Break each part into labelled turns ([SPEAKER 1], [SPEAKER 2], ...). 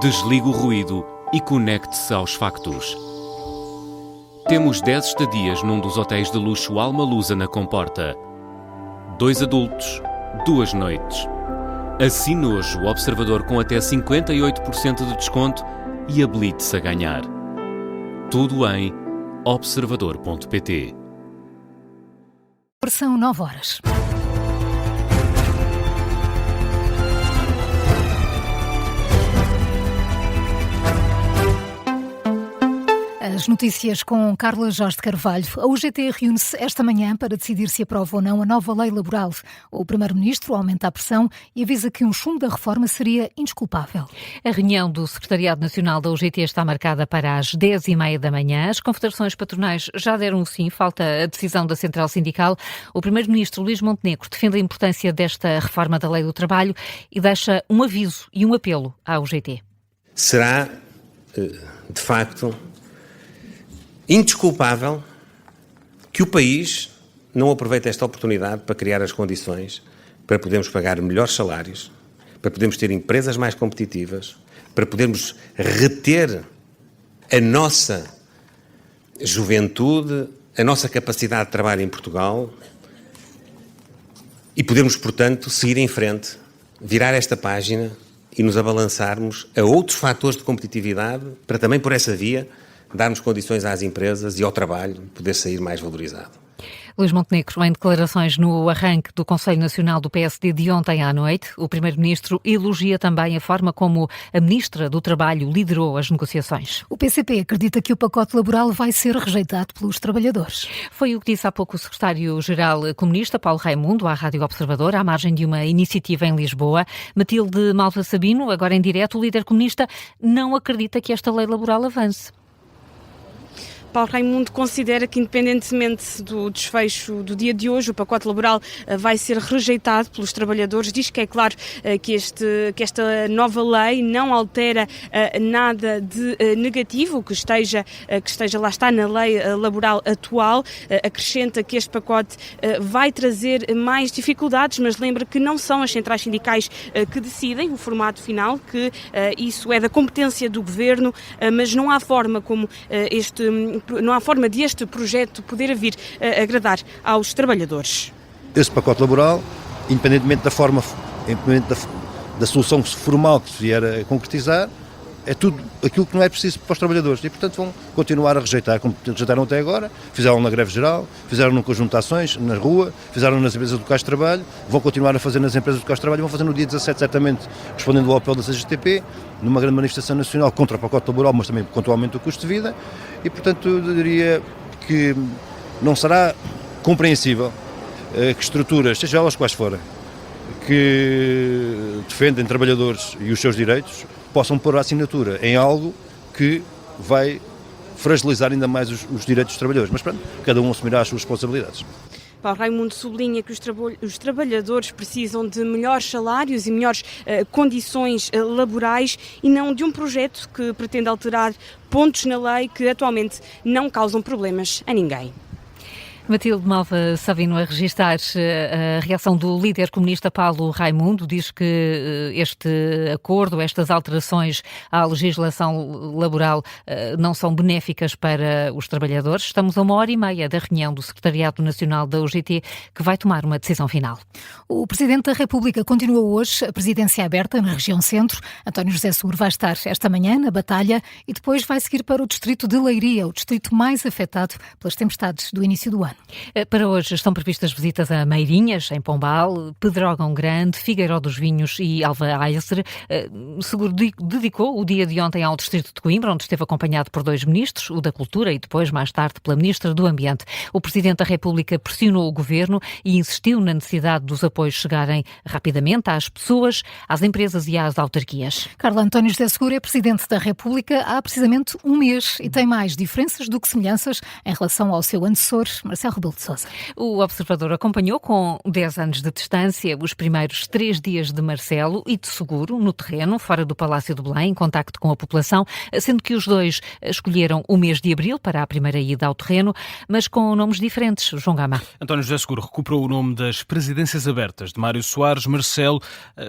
[SPEAKER 1] Desligue o ruído e conecte-se aos factos. Temos 10 estadias num dos hotéis de luxo Alma Lusa na Comporta. 2 adultos, 2 noites. Assine hoje o Observador com até 58% de desconto e habilite-se a ganhar. Tudo em observador.pt.
[SPEAKER 2] São 9 horas. As notícias com Carla Jorge de Carvalho. A UGT reúne-se esta manhã para decidir se aprova ou não a nova lei laboral. O Primeiro-Ministro aumenta a pressão e avisa que um chumbo da reforma seria indesculpável.
[SPEAKER 3] A reunião do Secretariado Nacional da UGT está marcada para as 10h30 da manhã. As confederações patronais já deram o sim, falta a decisão da Central Sindical. O Primeiro-Ministro Luís Montenegro defende a importância desta reforma da lei do trabalho e deixa um aviso e um apelo à UGT.
[SPEAKER 4] Será, de facto, indesculpável que o país não aproveite esta oportunidade para criar as condições para podermos pagar melhores salários, para podermos ter empresas mais competitivas, para podermos reter a nossa juventude, a nossa capacidade de trabalho em Portugal e podermos, portanto, seguir em frente, virar esta página e nos abalançarmos a outros fatores de competitividade para também, por essa via, darmos condições às empresas e ao trabalho poder sair mais valorizado.
[SPEAKER 3] Luís Montenegro, em declarações no arranque do Conselho Nacional do PSD de ontem à noite, o Primeiro-Ministro elogia também a forma como a Ministra do Trabalho liderou as negociações.
[SPEAKER 2] O PCP acredita que o pacote laboral vai ser rejeitado pelos trabalhadores.
[SPEAKER 3] Foi o que disse há pouco o Secretário-Geral Comunista, Paulo Raimundo, à Rádio Observador, à margem de uma iniciativa em Lisboa. Matilde Malva Sabino, agora em direto, o líder comunista, não acredita que esta lei laboral avance.
[SPEAKER 5] Paulo Raimundo considera que, independentemente do desfecho do dia de hoje, o pacote laboral vai ser rejeitado pelos trabalhadores. Diz que é claro que esta nova lei não altera nada de negativo, que esteja lá está na lei laboral atual. Acrescenta que este pacote vai trazer mais dificuldades, mas lembra que não são as centrais sindicais que decidem o formato final, que isso é da competência do Governo, mas não há forma deste projeto poder vir a agradar aos trabalhadores.
[SPEAKER 6] Esse pacote laboral, independentemente da solução formal que se vier a concretizar, é tudo aquilo que não é preciso para os trabalhadores e, portanto, vão continuar a rejeitar, como rejeitaram até agora. Fizeram na greve geral, fizeram num conjunto de ações na rua, fizeram nas empresas locais de trabalho, vão continuar a fazer nas empresas locais de trabalho, vão fazer no dia 17, certamente, respondendo ao apelo da CGTP, numa grande manifestação nacional contra o pacote laboral, mas também contra o aumento do custo de vida e, portanto, eu diria que não será compreensível que estruturas, seja elas quais forem, que defendem trabalhadores e os seus direitos, possam pôr a assinatura em algo que vai fragilizar ainda mais os direitos dos trabalhadores. Mas pronto, cada um assumirá as suas responsabilidades.
[SPEAKER 5] Paulo Raimundo sublinha que os trabalhadores precisam de melhores salários e melhores condições laborais e não de um projeto que pretende alterar pontos na lei que atualmente não causam problemas a ninguém.
[SPEAKER 3] Matilde Malva Sabino a registar a reação do líder comunista Paulo Raimundo. Diz que este acordo, estas alterações à legislação laboral não são benéficas para os trabalhadores. Estamos a 1h30 da reunião do Secretariado Nacional da UGT, que vai tomar uma decisão final.
[SPEAKER 2] O Presidente da República continua hoje a presidência aberta na região centro. António José Seguro vai estar esta manhã na Batalha e depois vai seguir para o distrito de Leiria, o distrito mais afetado pelas tempestades do início do ano.
[SPEAKER 3] Para hoje estão previstas visitas a Meirinhas, em Pombal, Pedrógão Grande, Figueiró dos Vinhos e Alva Ailser. Seguro dedicou o dia de ontem ao distrito de Coimbra, onde esteve acompanhado por 2 ministros, o da Cultura e depois, mais tarde, pela Ministra do Ambiente. O Presidente da República pressionou o Governo e insistiu na necessidade dos apoios chegarem rapidamente às pessoas, às empresas e às autarquias.
[SPEAKER 2] Carla, António José Seguro é Presidente da República há precisamente um mês e tem mais diferenças do que semelhanças em relação ao seu antecessor, Marcelo Marcelo Rebelo de Sousa.
[SPEAKER 3] O Observador acompanhou com 10 anos de distância os primeiros 3 dias de Marcelo e de Seguro no terreno, fora do Palácio de Belém, em contacto com a população, sendo que os dois escolheram o mês de abril para a primeira ida ao terreno, mas com nomes diferentes. João Gama.
[SPEAKER 7] António José Seguro recuperou o nome das presidências abertas de Mário Soares. Marcelo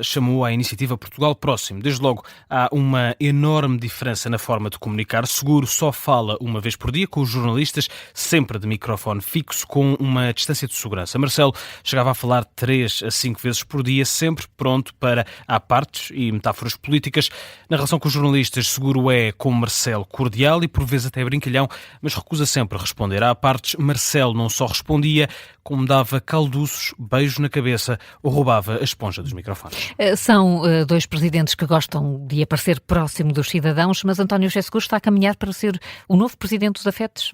[SPEAKER 7] chamou à iniciativa Portugal Próximo. Desde logo, há uma enorme diferença na forma de comunicar. Seguro só fala uma vez por dia com os jornalistas, sempre de microfone fixo, com uma distância de segurança. Marcelo chegava a falar 3 a 5 vezes por dia, sempre pronto para apartes e metáforas políticas. Na relação com os jornalistas, Seguro é, como Marcelo, cordial e por vezes até brincalhão, mas recusa sempre a responder a apartes. Marcelo não só respondia, como dava calduços, beijos na cabeça ou roubava a esponja dos microfones.
[SPEAKER 3] São 2 presidentes que gostam de aparecer próximo dos cidadãos, mas António José Seguro está a caminhar para ser o novo presidente dos afetos.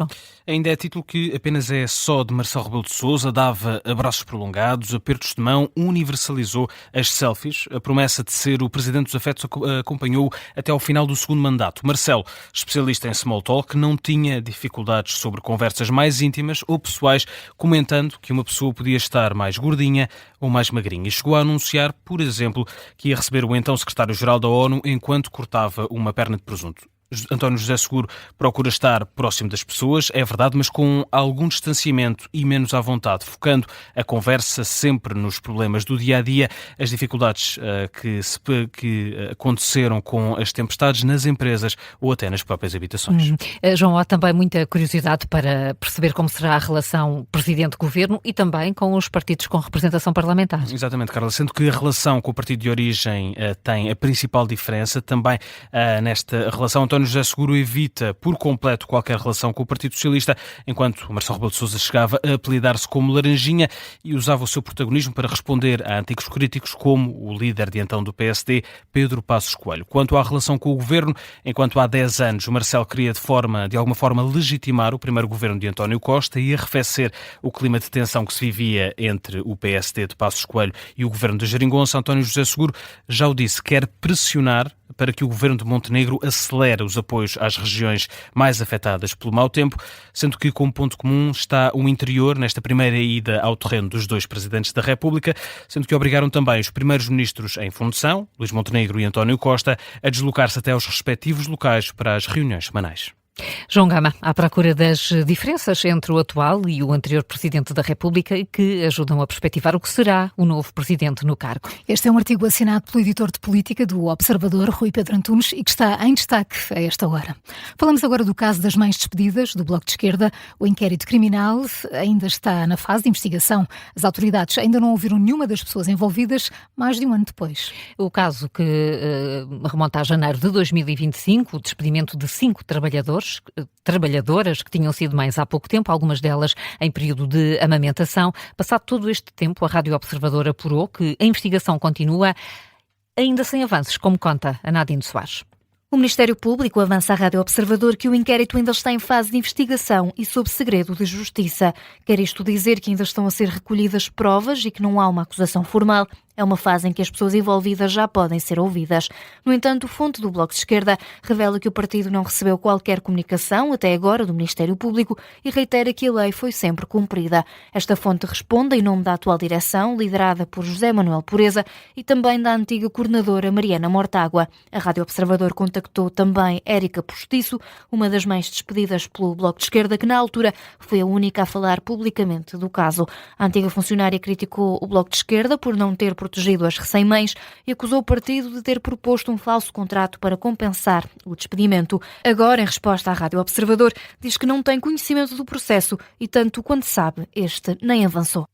[SPEAKER 7] Ainda é título que apenas é só de Marcelo Rebelo de Sousa, dava abraços prolongados, apertos de mão, universalizou as selfies. A promessa de ser o presidente dos afetos acompanhou até ao final do segundo mandato. Marcelo, especialista em small talk, não tinha dificuldades sobre conversas mais íntimas ou pessoais, comentando que uma pessoa podia estar mais gordinha ou mais magrinha. E chegou a anunciar, por exemplo, que ia receber o então secretário-geral da ONU enquanto cortava uma perna de presunto. António José Seguro procura estar próximo das pessoas, é verdade, mas com algum distanciamento e menos à vontade, focando a conversa sempre nos problemas do dia-a-dia, as dificuldades que aconteceram com as tempestades nas empresas ou até nas próprias habitações.
[SPEAKER 3] João, há também muita curiosidade para perceber como será a relação presidente-governo e também com os partidos com representação parlamentar.
[SPEAKER 7] Exatamente, Carla, sendo que a relação com o partido de origem tem a principal diferença, também nesta relação António José Seguro evita por completo qualquer relação com o Partido Socialista, enquanto Marcelo Rebelo de Sousa chegava a apelidar-se como Laranjinha e usava o seu protagonismo para responder a antigos críticos como o líder de então do PSD, Pedro Passos Coelho. Quanto à relação com o governo, enquanto há 10 anos o Marcelo queria de alguma forma legitimar o primeiro governo de António Costa e arrefecer o clima de tensão que se vivia entre o PSD de Passos Coelho e o governo de Jeringonça, António José Seguro já o disse, quer pressionar para que o governo de Montenegro acelere os apoios às regiões mais afetadas pelo mau tempo, sendo que como ponto comum está o interior nesta primeira ida ao terreno dos 2 presidentes da República, sendo que obrigaram também os primeiros ministros em função, Luís Montenegro e António Costa, a deslocar-se até aos respectivos locais para as reuniões semanais.
[SPEAKER 3] João Gama, à procura das diferenças entre o atual e o anterior Presidente da República e que ajudam a perspectivar o que será o novo Presidente no cargo.
[SPEAKER 2] Este é um artigo assinado pelo editor de política do Observador, Rui Pedro Antunes, e que está em destaque a esta hora. Falamos agora do caso das mães despedidas do Bloco de Esquerda. O inquérito criminal ainda está na fase de investigação. As autoridades ainda não ouviram nenhuma das pessoas envolvidas mais de um ano depois.
[SPEAKER 3] O caso que remonta a janeiro de 2025, o despedimento de 5 trabalhadoras que tinham sido mães há pouco tempo, algumas delas em período de amamentação. Passado todo este tempo, a Rádio Observador apurou que a investigação continua, ainda sem avanços, como conta a Nadine Soares.
[SPEAKER 8] O Ministério Público avança à Rádio Observador que o inquérito ainda está em fase de investigação e sob segredo de justiça. Quer isto dizer que ainda estão a ser recolhidas provas e que não há uma acusação formal. É uma fase em que as pessoas envolvidas já podem ser ouvidas. No entanto, fonte do Bloco de Esquerda revela que o partido não recebeu qualquer comunicação até agora do Ministério Público e reitera que a lei foi sempre cumprida. Esta fonte responde em nome da atual direção, liderada por José Manuel Pureza, e também da antiga coordenadora Mariana Mortágua. A Rádio Observador contactou também Érica Postiço, uma das mães despedidas pelo Bloco de Esquerda, que na altura foi a única a falar publicamente do caso. A antiga funcionária criticou o Bloco de Esquerda por não ter protegido as recém-mães e acusou o partido de ter proposto um falso contrato para compensar o despedimento. Agora, em resposta à Rádio Observador, diz que não tem conhecimento do processo e, tanto quanto sabe, este nem avançou.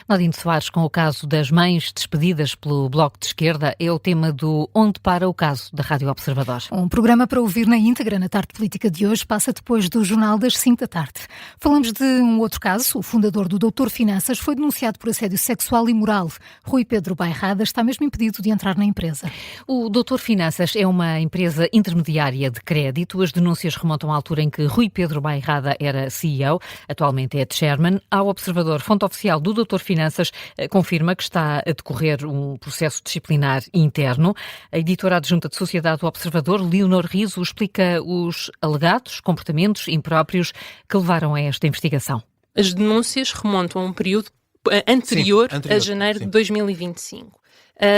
[SPEAKER 3] Nadine Soares, com o caso das mães despedidas pelo Bloco de Esquerda, é o tema do Onde Para o Caso, da Rádio Observador.
[SPEAKER 2] Um programa para ouvir na íntegra na tarde política de hoje passa depois do Jornal das 5 da tarde. Falamos de um outro caso. O fundador do Doutor Finanças foi denunciado por assédio sexual e moral. Rui Pedro Bairrada está mesmo impedido de entrar na empresa.
[SPEAKER 3] O Doutor Finanças é uma empresa intermediária de crédito. As denúncias remontam à altura em que Rui Pedro Bairrada era CEO, atualmente é chairman. Ao Observador, fonte oficial do Doutor Finanças confirma que está a decorrer um processo disciplinar interno. A editora adjunta de Sociedade do Observador, Leonor Riso, explica os alegados comportamentos impróprios que levaram a esta investigação.
[SPEAKER 9] As denúncias remontam a um período anterior a janeiro
[SPEAKER 10] sim.
[SPEAKER 9] de 2025.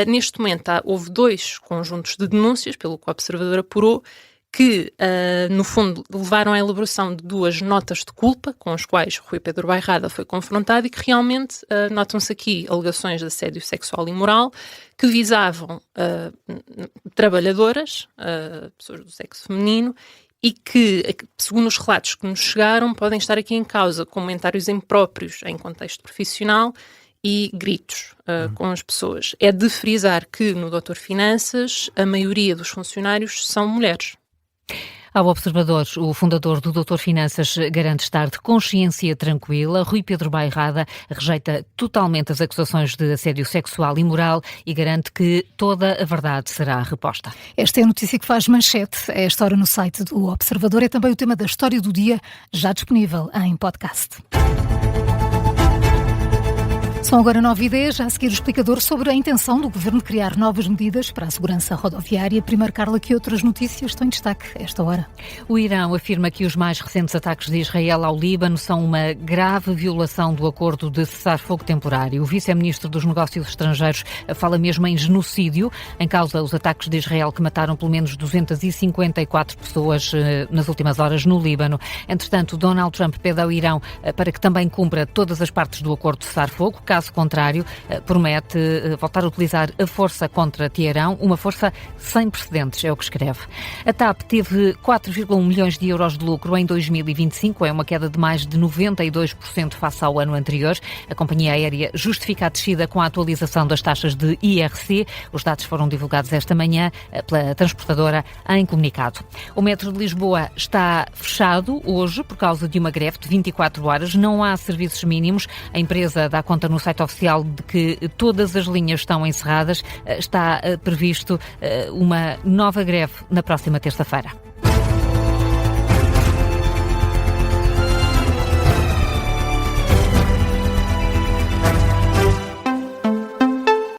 [SPEAKER 9] Neste momento houve 2 conjuntos de denúncias, pelo que o Observador apurou, que, no fundo, levaram à elaboração de 2 notas de culpa, com as quais Rui Pedro Bairrada foi confrontado e que realmente notam-se aqui alegações de assédio sexual e moral que visavam trabalhadoras, pessoas do sexo feminino, e que, segundo os relatos que nos chegaram, podem estar aqui em causa comentários impróprios em contexto profissional e gritos com as pessoas. É de frisar que no Doutor Finanças a maioria dos funcionários são mulheres.
[SPEAKER 3] Ao Observador, o fundador do Doutor Finanças garante estar de consciência tranquila. Rui Pedro Bairrada rejeita totalmente as acusações de assédio sexual e moral e garante que toda a verdade será reposta.
[SPEAKER 2] Esta é a notícia que faz manchete. É a história no site do Observador. É também o tema da história do dia, já disponível em podcast. São agora 9h10, já a seguir o explicador sobre a intenção do Governo de criar novas medidas para a segurança rodoviária. Primeiro, Carla, que outras notícias estão em destaque a esta hora?
[SPEAKER 3] O Irão afirma que os mais recentes ataques de Israel ao Líbano são uma grave violação do acordo de cessar-fogo temporário. O vice-ministro dos Negócios Estrangeiros fala mesmo em genocídio, em causa os ataques de Israel que mataram pelo menos 254 pessoas nas últimas horas no Líbano. Entretanto, Donald Trump pede ao Irão para que também cumpra todas as partes do acordo de cessar-fogo. Caso contrário, promete voltar a utilizar a força contra Teherão, uma força sem precedentes, é o que escreve. A TAP teve 4,1 milhões de euros de lucro em 2025, é uma queda de mais de 92% face ao ano anterior. A companhia aérea justifica a descida com a atualização das taxas de IRC. Os dados foram divulgados esta manhã pela transportadora em comunicado. O metro de Lisboa está fechado hoje por causa de uma greve de 24 horas. Não há serviços mínimos. A empresa dá conta no site oficial de que todas as linhas estão encerradas. Está previsto uma nova greve na próxima terça-feira.